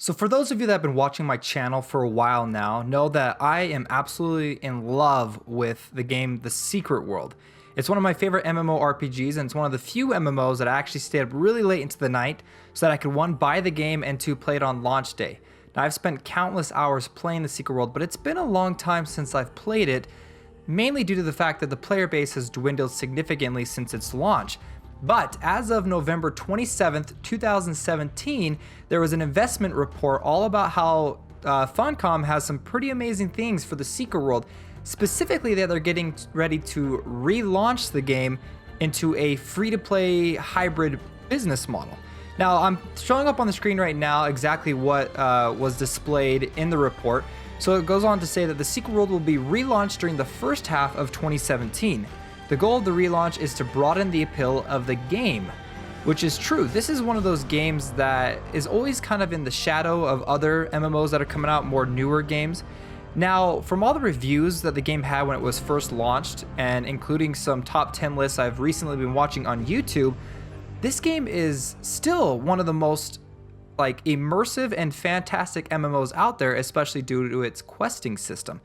So for those of you that have been watching my channel for a while now, know that I am absolutely in love with the game The Secret World. It's one of my favorite MMORPGs, and it's one of the few MMOs that I actually stayed up really late into the night so that I could, one, buy the game, and two, play it on launch day. Now, I've spent countless hours playing The Secret World, but it's been a long time since I've played it, mainly due to the fact that the player base has dwindled significantly since its launch. But as of November 27th, 2017, there was an investment report all about how Funcom has some pretty amazing things for the Secret World. Specifically, that they're getting ready to relaunch the game into a free-to-play hybrid business model. Now, I'm showing up on the screen right now exactly what was displayed in the report. So it goes on to say that the Secret World will be relaunched during the first half of 2017. The goal of the relaunch is to broaden the appeal of the game, which is true. This is one of those games that is always kind of in the shadow of other MMOs that are coming out, more newer games. Now, from all the reviews that the game had when it was first launched, and including some top 10 lists I've recently been watching on YouTube, this game is still one of the most immersive and fantastic MMOs out there, especially due to its questing system.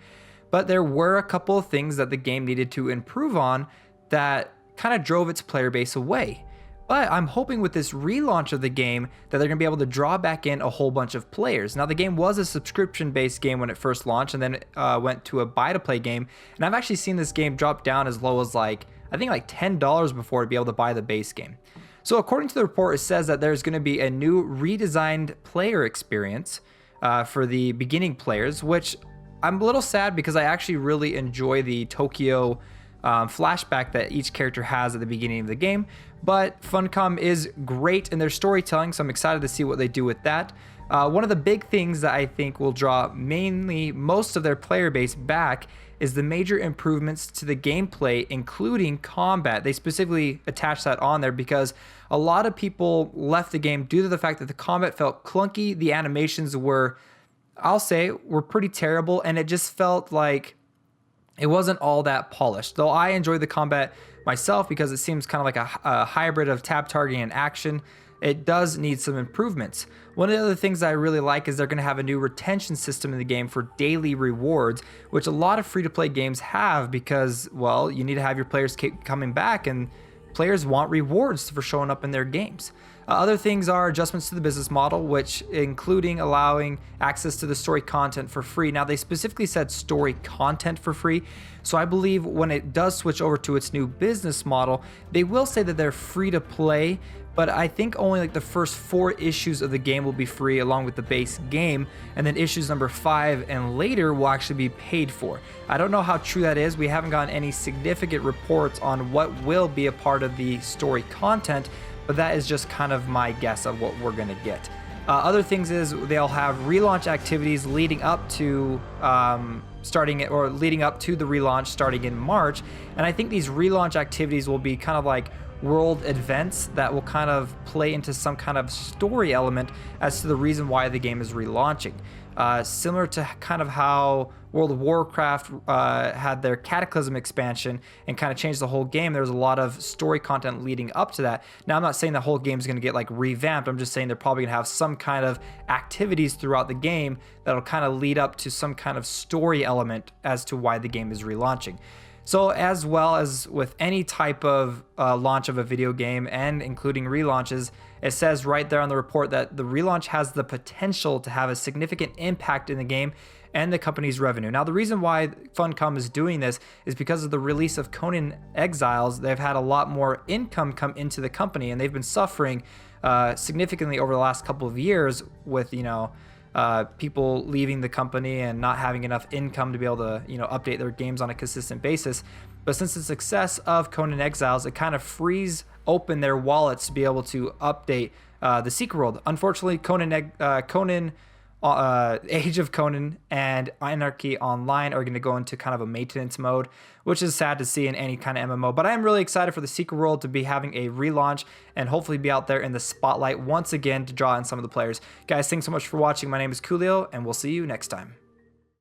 But there were a couple of things that the game needed to improve on that kind of drove its player base away. But I'm hoping with this relaunch of the game that they're going to be able to draw back in a whole bunch of players. Now, the game was a subscription-based game when it first launched, and then went to a buy-to-play game. And I've actually seen this game drop down as low as I think $10 before to be able to buy the base game. So according to the report, it says that there's going to be a new redesigned player experience for the beginning players, which I'm a little sad because I actually really enjoy the Tokyo flashback that each character has at the beginning of the game. But Funcom is great in their storytelling, so I'm excited to see what they do with that. One of the big things that I think will draw mainly most of their player base back is the major improvements to the gameplay, including combat. They specifically attached that on there because a lot of people left the game due to the fact that the combat felt clunky, the animations were, I'll say, were pretty terrible, and it just felt like it wasn't all that polished. Though I enjoy the combat myself because it seems kind of like a hybrid of tab targeting and action, it does need some improvements. One of the other things that I really like is they're going to have a new retention system in the game for daily rewards, which a lot of free-to-play games have because, well, you need to have your players keep coming back, and players want rewards for showing up in their games. Other things are adjustments to the business model, which including allowing access to the story content for free. Now, they specifically said story content for free, so I believe when it does switch over to its new business model, they will say that they're free to play, but I think only the first 4 issues of the game will be free along with the base game, and then issues number 5 and later will actually be paid for. I don't know how true that is. We haven't gotten any significant reports on what will be a part of the story content, but that is just kind of my guess of what we're going to get. Other things is they'll have relaunch activities leading up to leading up to the relaunch starting in March, and I think these relaunch activities will be kind of like world events that will kind of play into some kind of story element as to the reason why the game is relaunching. Similar to kind of how World of Warcraft had their Cataclysm expansion and kind of changed the whole game. There was a lot of story content leading up to that. Now, I'm not saying the whole game is going to get revamped. I'm just saying they're probably going to have some kind of activities throughout the game that'll kind of lead up to some kind of story element as to why the game is relaunching. So as well as with any type of launch of a video game, and including relaunches, it says right there on the report that the relaunch has the potential to have a significant impact in the game and the company's revenue. Now, the reason why Funcom is doing this is because of the release of Conan Exiles. They've had a lot more income come into the company, and they've been suffering significantly over the last couple of years with, people leaving the company and not having enough income to be able to, update their games on a consistent basis. But since the success of Conan Exiles, it kind of frees open their wallets to be able to update the Secret World. Unfortunately, Age of Conan and Anarchy Online are going to go into kind of a maintenance mode, which is sad to see in any kind of MMO. But I am really excited for the Secret World to be having a relaunch and hopefully be out there in the spotlight once again to draw in some of the players. Guys, thanks so much for watching. My name is Koolio, and we'll see you next time.